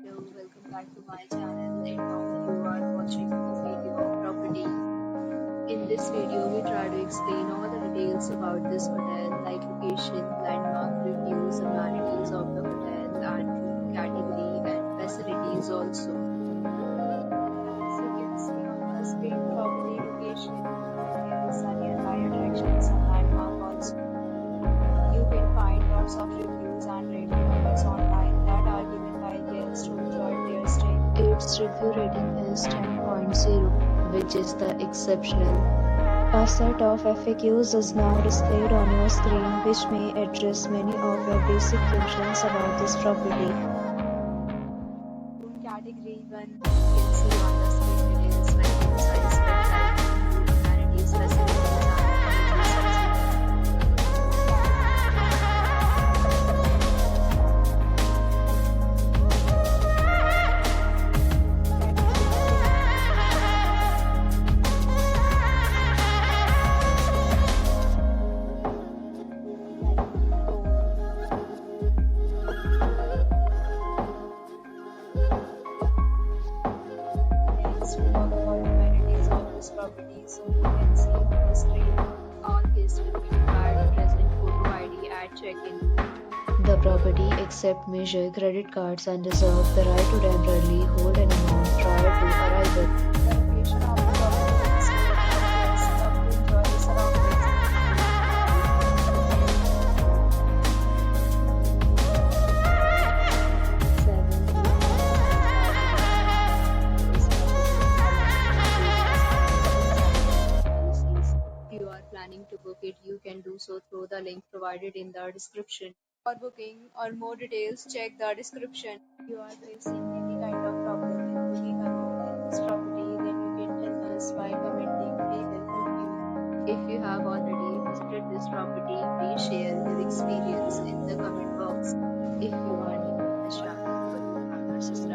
Hello, welcome back to my channel and now you are watching the video of property. In this video, we try to explain all the details about this hotel like location, landmark reviews, amenities of the hotel and room category and facilities also. As you can see on the screen, property location, there is a nearby attractions and landmark also. You can find lots of reviews and ratings online that are given by guests who enjoyed their stay. Its review rating is 10.0, which is the exceptional. A set of FAQs is now displayed on your screen, which may address many of your basic questions about this property. Room category 1, you can see on the screen details like room size, bed type, room amenities, facilities, next, we talk about amenities of this property. So you can see on the screen, all guests will be required to present photo ID at check-in. The property accepts major credit cards and reserves the right to temporarily hold an amount prior to arrival. The location of the property is suitable for guests who love to enjoy the surroundings. If you are planning to book it, you can do so through the link provided in the description. For booking or more details, check the description. If you are facing any kind of problem in booking a room in this property, then you can tell us by commenting. We will help you. If you have already visited this property, please share your experience in the comment box. If you are new to this channel but you have not subscribed,